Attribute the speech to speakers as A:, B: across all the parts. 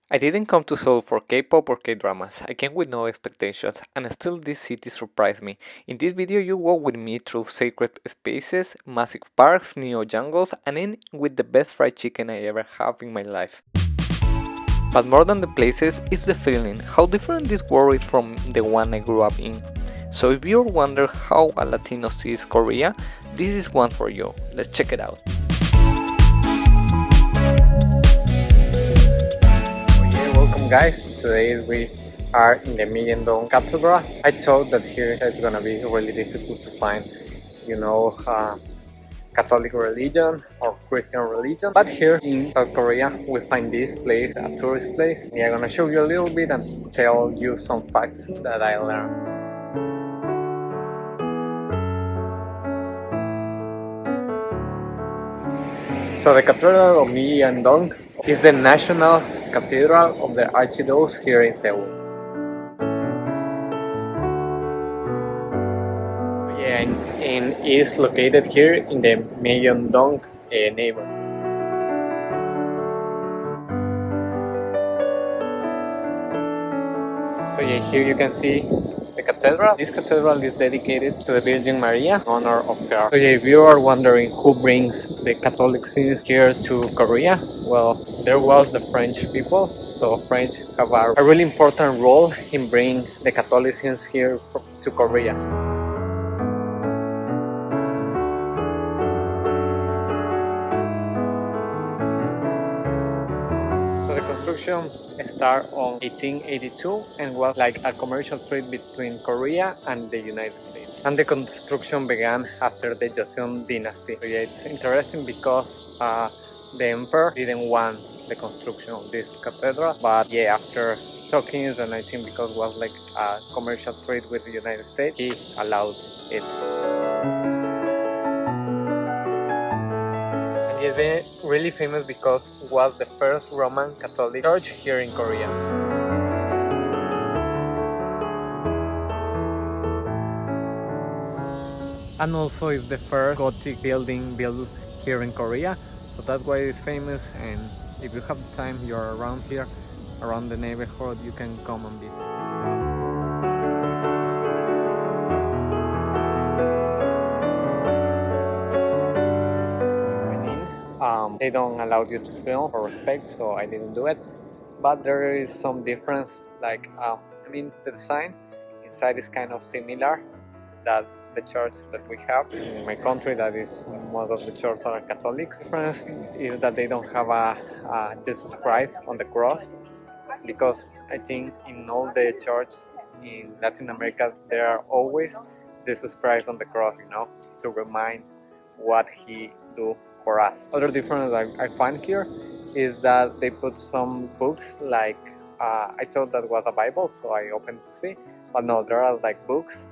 A: I didn't come to Seoul for K-pop or K-dramas. I came with no expectations, and still this city surprised me. In this video you walk with me through sacred spaces, massive parks, neo jungles, and end with the best fried chicken I ever have in my life. But more than the places, it's the feeling, how different this world is from the one I grew up in. So if you wonder how a Latino sees Korea, this is one for you. Let's check it out. Welcome guys, today we are in the Million Dome Cathedral. I thought that here it's gonna be really difficult to find, Catholic religion or Christian religion, but here in South Korea we find this place, a tourist place. I'm gonna show you a little bit and tell you some facts that I learned. So the Cathedral of Million Dome is the national cathedral of the Archdiocese here in Seoul. Yeah, and is located here in the Myeongdong neighborhood. So yeah, here you can see the cathedral. This cathedral is dedicated to the Virgin Maria in honor of her. So yeah, if you are wondering who brings the Catholicism here to Korea, well, there was the French people. So French have a really important role in bringing the Catholicism here to Korea. So the construction started on 1882 and was like a commercial trade between Korea and the United States. And the construction began after the Joseon dynasty. So yeah, it's interesting because the emperor didn't want the construction of this cathedral, but yeah, after talking, and I think because it was like a commercial trade with the United States, he allowed it. And it's really famous because it was the first Roman Catholic church here in Korea. And also it's the first Gothic building built here in Korea, so that's why it's famous. And if you have the time, you're around here, around the neighborhood, you can come and visit. They don't allow you to film for respect, so I didn't do it. But there is some difference, like the design inside is kind of similar that the church that we have in my country, that is most of the churches are Catholics. The difference is that they don't have a Jesus Christ on the cross, because I think in all the churches in Latin America there are always Jesus Christ on the cross, to remind what he do for us. Other difference I find here is that they put some books, like I thought that was a Bible, so I opened to see, but no, there are like books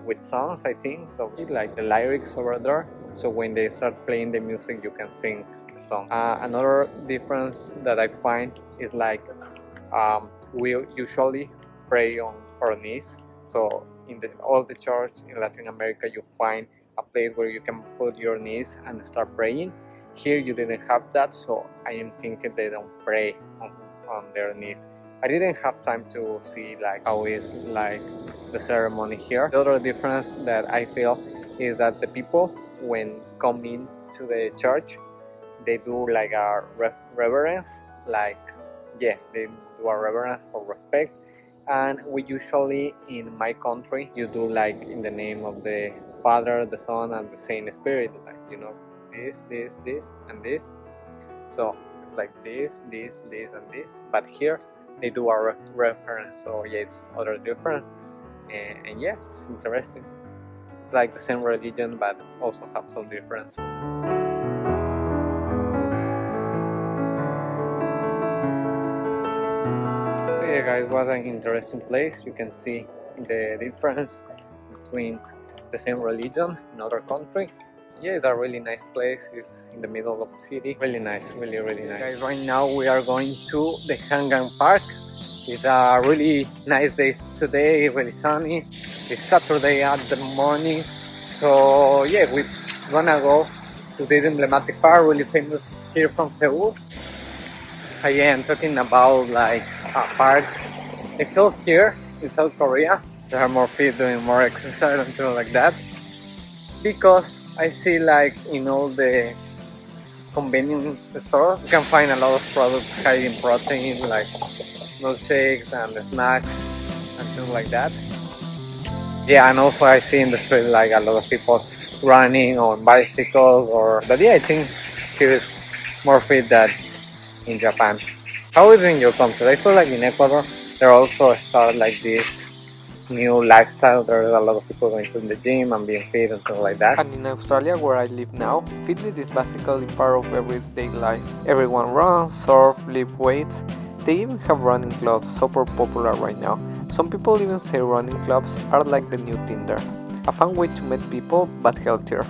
A: with songs, I think, so like the lyrics over there, so when they start playing the music you can sing the song. Another difference that I find is like we usually pray on our knees, so in all the church in Latin America you find a place where you can put your knees and start praying. Here you didn't have that, so I am thinking they don't pray on their knees. I didn't have time to see like how is like the ceremony here. The other difference that I feel is that the people, when coming to the church, they do like a reverence, they do a reverence for respect. And we usually, in my country, you do like in the name of the Father, the Son, and the Saint Spirit, like this, and this. So it's like this, and this. But here they do a reference, so yeah, it's other different, and yeah, it's interesting. It's like the same religion, but also have some difference. So yeah guys, what an interesting place. You can see the difference between the same religion in other country. Yeah, it's a really nice place. It's in the middle of the city. Really nice, really nice. Guys, right now we are going to the Gangnam Park. It's a really nice day today, really sunny. It's Saturday at the morning. So yeah, we're gonna go to this emblematic park, really famous here from Seoul. Again, talking about like parks, I feel here in South Korea there are more people doing more exercise and things like that, because I see like in all the convenience stores you can find a lot of products high in protein, like milkshakes and snacks and things like that. Yeah, and also I see in the street like a lot of people running on bicycles, but yeah, I think here is more fit than in Japan. How is it in your country? I feel like in Ecuador there also start like this new lifestyle. There's a lot of people going to the gym and being fit and stuff like that.
B: And in Australia, where I live now, fitness is basically part of everyday life. Everyone runs, surf, lift weights. They even have running clubs, super popular right now. Some people even say running clubs are like the new Tinder. A fun way to meet people, but healthier.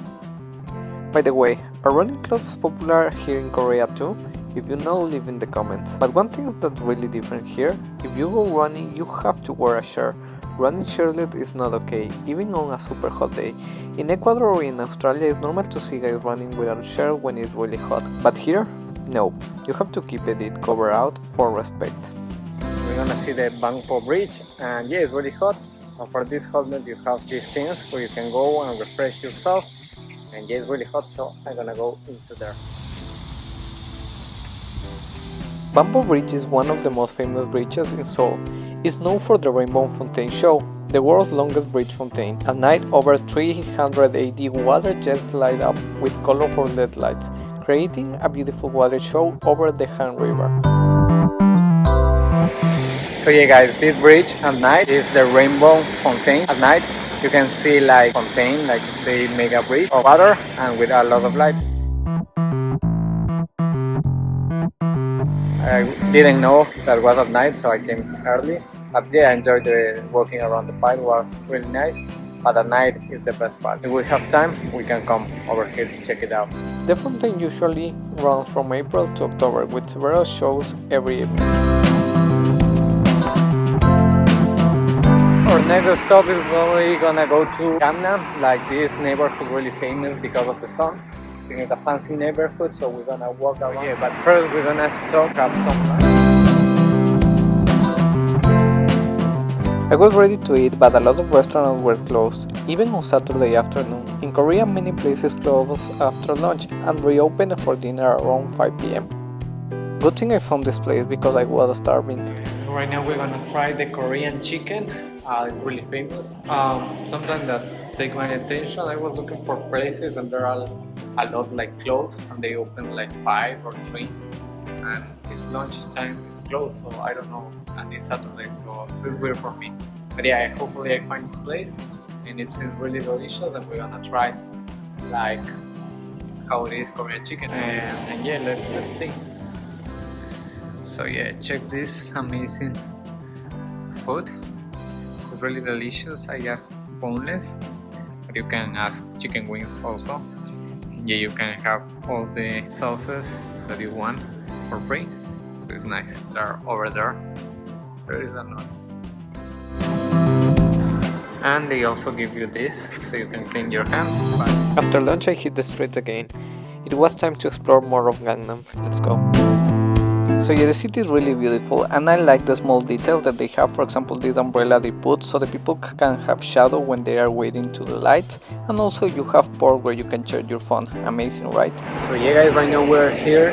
B: By the way, are running clubs popular here in Korea too? If you know, leave in the comments. But one thing that's really different here, if you go running, you have to wear a shirt. Running shirtless is not okay, even on a super hot day. In Ecuador or in Australia, it's normal to see guys running without a shirt when it's really hot. But here, no. You have to keep it covered out for respect.
A: We're gonna see the Bangpo Bridge, and yeah, it's really hot. And for this hotness, you have these things where you can go and refresh yourself. And yeah, it's really hot, so I'm gonna go into there.
B: Bangpo Bridge is one of the most famous bridges in Seoul. It's known for the Rainbow Fountain Show, the world's longest bridge fountain. At night, over 380 water jets light up with colorful LED lights, creating a beautiful water show over the Han River.
A: So yeah guys, this bridge at night is the Rainbow Fountain. At night you can see like fountain, like they make a bridge of water and with a lot of light. I didn't know that was at night, so I came early. But yeah, I enjoyed walking around the park. It was really nice. But at night is the best part. If we have time, we can come over here to check it out.
B: The fountain usually runs from April to October with several shows every evening.
A: Our next stop is probably gonna go to Gangnam. Like this neighborhood really famous because of the sun. I think it's a fancy neighborhood, so we're gonna walk around. Yeah, but first we're gonna stop, grab some lunch.
B: I was ready to eat, but a lot of restaurants were closed, even on Saturday afternoon. In Korea, many places close after lunch and reopen for dinner around 5 p.m. Good thing I found this place because I was starving.
A: Right now we're gonna try the Korean chicken. It's really famous. Something that take my attention, I was looking for places and there are a lot like closed and they open like 5 or 3. And this lunch time is closed, so I don't know, and it's Saturday, so it's weird for me. But yeah, hopefully I find this place and it seems really delicious and we're gonna try like how it is Korean chicken and yeah, let's see. So yeah, check this amazing food. It's really delicious. I asked boneless, but you can ask chicken wings also. Yeah, you can have all the sauces that you want for free, so it's nice. They're over there. There is a lot. And they also give you this, so you can clean your hands.
B: After lunch I hit the streets again. It was time to explore more of Gangnam. Let's go. So yeah, the city is really beautiful and I like the small details that they have. For example, this umbrella they put so the people can have shadow when they are waiting to the lights, and also you have port where you can charge your phone. Amazing, right?
A: So yeah guys, right now we're here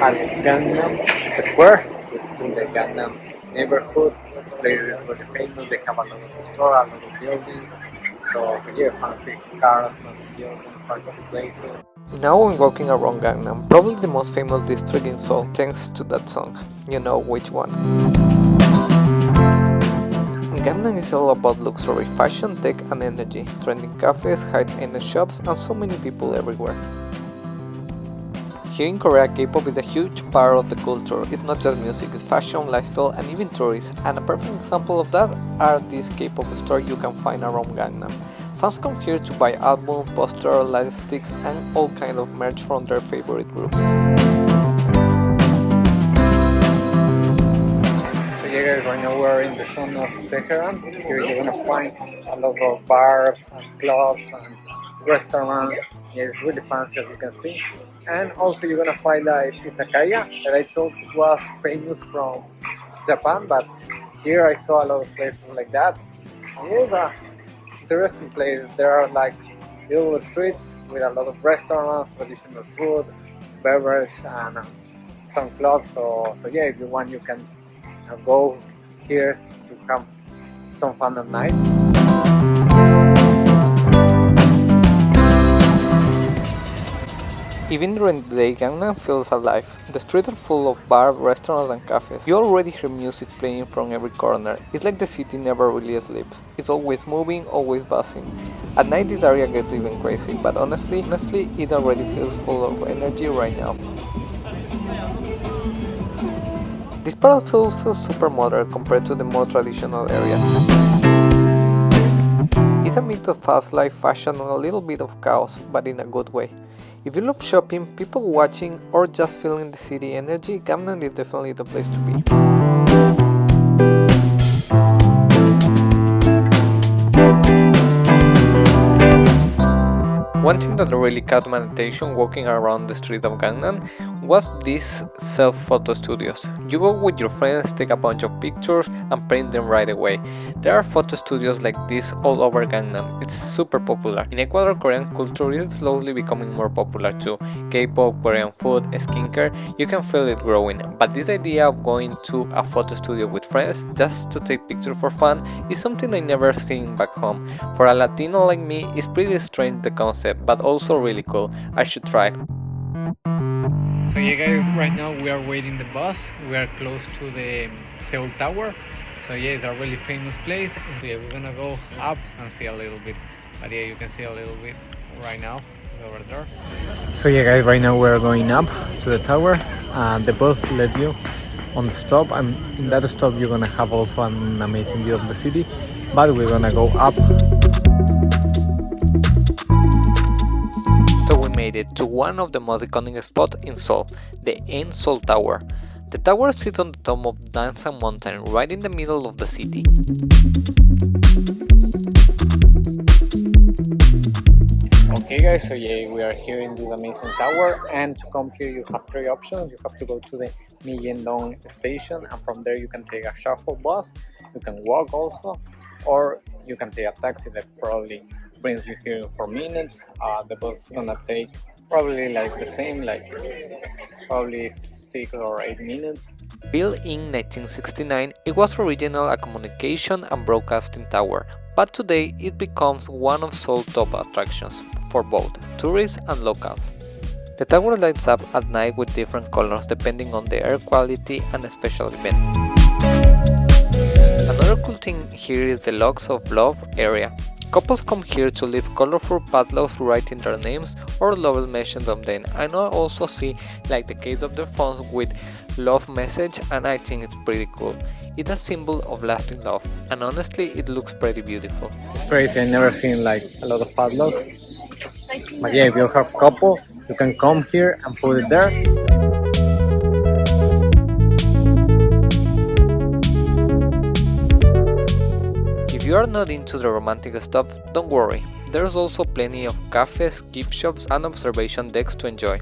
A: at Gangnam Square. It's in the Gangnam neighborhood. This place is really famous. They have a lot of stores, a lot of buildings. So yeah, fancy cars, fancy buildings, fancy places.
B: Now I'm walking around Gangnam, probably the most famous district in Seoul, thanks to that song. You know which one. Gangnam is all about luxury, fashion, tech and energy, trending cafes, high-end shops and so many people everywhere. Here in Korea, K-pop is a huge part of the culture. It's not just music, it's fashion, lifestyle and even tourists. And a perfect example of that are these K-pop stores you can find around Gangnam. Fans come here to buy albums, posters, light sticks and all kind of merch from their favorite groups.
A: So yeah guys, right now we're in the zone of Tehran. Here you're gonna find a lot of bars and clubs and restaurants. Yeah, it's really fancy as you can see. And also you're gonna find like izakaya that I thought was famous from Japan, but here I saw a lot of places like that. And it's a interesting place. There are like little streets with a lot of restaurants, traditional food, beverage, and some clubs. So yeah, if you want, you can go here to have some fun at night.
B: Even during the day, Gangnam feels alive. The streets are full of bars, restaurants and cafes. You already hear music playing from every corner. It's like the city never really sleeps. It's always moving, always buzzing. At night this area gets even crazy, but honestly, it already feels full of energy right now. This part of Seoul feels super modern compared to the more traditional areas. It's a mix of fast life, fashion and a little bit of chaos, but in a good way. If you love shopping, people watching, or just feeling the city energy, Gangnam is definitely the place to be. One thing that really caught my attention walking around the street of Gangnam was these self-photo studios. You go with your friends, take a bunch of pictures and print them right away. There are photo studios like this all over Gangnam. It's super popular. In Ecuador, Korean culture is slowly becoming more popular too. K-pop, Korean food, skincare, you can feel it growing. But this idea of going to a photo studio with friends just to take pictures for fun is something I never seen back home. For a Latino like me, it's pretty strange the concept, but also really cool. I should try.
A: So yeah guys, right now we are waiting the bus. We are close to the Seoul Tower. So yeah, it's a really famous place. And yeah, we're gonna go up and see a little bit. But yeah, you can see a little bit right now over there. So yeah guys, right now we're going up to the tower. The bus led you on the stop, and in that stop you're gonna have also an amazing view of the city. But we're gonna go up.
B: So we made it to one of the most iconic spots in Seoul, the N Seoul Tower. The tower sits on the top of Gangnam mountain, right in the middle of the city.
A: Okay guys, so yeah, we are here in this amazing tower, and to come here you have three options. You have to go to the Myeongdong station, and from there you can take a shuttle bus, you can walk also, or you can take a taxi that probably brings you here in 4 minutes. The bus is gonna take probably like the same, like probably 6 or 8 minutes.
B: Built in 1969, it was originally a communication and broadcasting tower, but today it becomes one of Seoul's top attractions for both tourists and locals. The tower lights up at night with different colors depending on the air quality and special events. Another cool thing here is the Locks of Love area. Couples come here to leave colorful padlocks writing their names or love messages on them. I know I also see like the case of their phones with love message, and I think it's pretty cool. It's a symbol of lasting love, and honestly it looks pretty beautiful.
A: Crazy, I never seen like a lot of padlock. But yeah, if you have couple, you can come here and put it there.
B: If you are not into the romantic stuff, don't worry. There's also plenty of cafes, gift shops and observation decks to enjoy.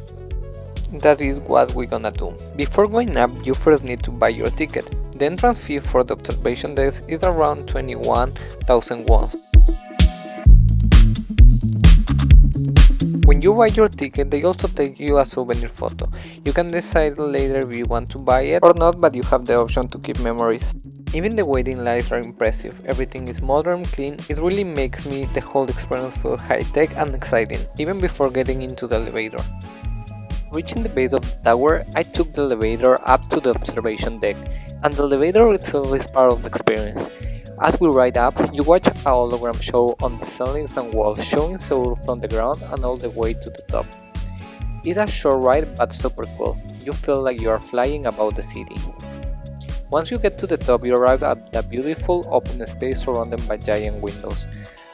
B: That is what we're gonna do. Before going up, you first need to buy your ticket. The entrance fee for the observation desk is around 21,000 won. When you buy your ticket, they also take you a souvenir photo. You can decide later if you want to buy it or not, but you have the option to keep memories. Even the waiting lines are impressive. Everything is modern, clean. It really makes the whole experience feel high-tech and exciting, even before getting into the elevator. Reaching the base of the tower, I took the elevator up to the observation deck, and the elevator itself is part of the experience. As we ride up, you watch a hologram show on the ceilings and walls, showing Seoul from the ground and all the way to the top. It's a short ride but super cool. You feel like you are flying above the city. Once you get to the top, you arrive at a beautiful open space surrounded by giant windows.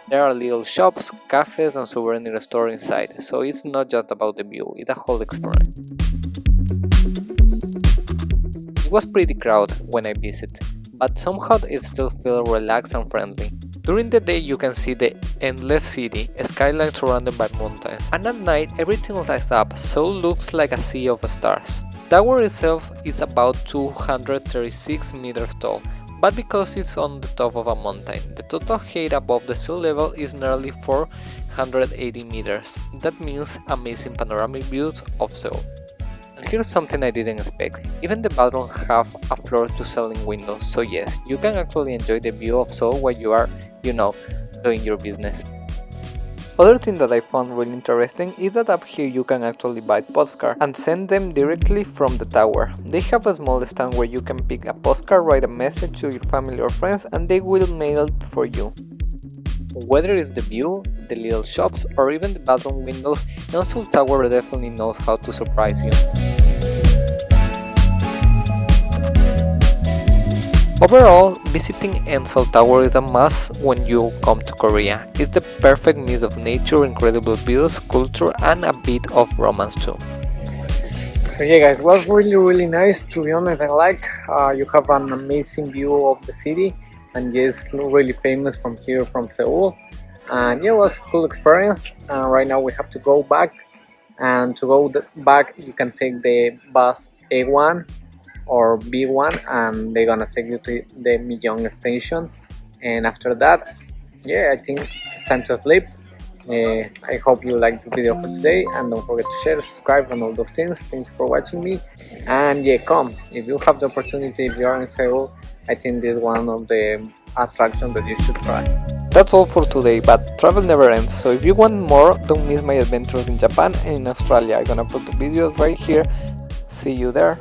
B: There are little shops, cafes and souvenir stores inside, so it's not just about the view, it's a whole experience. It was pretty crowded when I visited, but somehow it still felt relaxed and friendly. During the day you can see the endless city, a skyline surrounded by mountains, and at night everything lights up, so it looks like a sea of stars. The tower itself is about 236 meters tall, but because it's on the top of a mountain, the total height above the sea level is nearly 480 meters. That means amazing panoramic views of Seoul. And here's something I didn't expect. Even the bathrooms have a floor-to-ceiling window, so yes, you can actually enjoy the view of Seoul while you are, doing your business. Other thing that I found really interesting is that up here you can actually buy postcards and send them directly from the tower. They have a small stand where you can pick a postcard, write a message to your family or friends, and they will mail it for you. Whether it's the view, the little shops, or even the bathroom windows, N Seoul Tower definitely knows how to surprise you. Overall, visiting N Seoul Tower is a must when you come to Korea. It's the perfect mix of nature, incredible views, culture, and a bit of romance too.
A: So yeah, guys, it was really nice. To be honest, I like you have an amazing view of the city, and yes, really famous from here from Seoul. And yeah, it was a cool experience. Right now we have to go back, and to go back you can take the bus A1 or B1, and they're gonna take you to the Myeong station. And after that, yeah, I think it's time to sleep. I hope you liked the video for today, and don't forget to share, subscribe, and all those things. Thank you for watching me. And yeah, come if you have the opportunity. If you are in Seoul, I think this is one of the attractions that you should try.
B: That's all for today, but travel never ends, so if you want more, don't miss my adventures in Japan and in Australia. I'm gonna put the videos right here. See you there.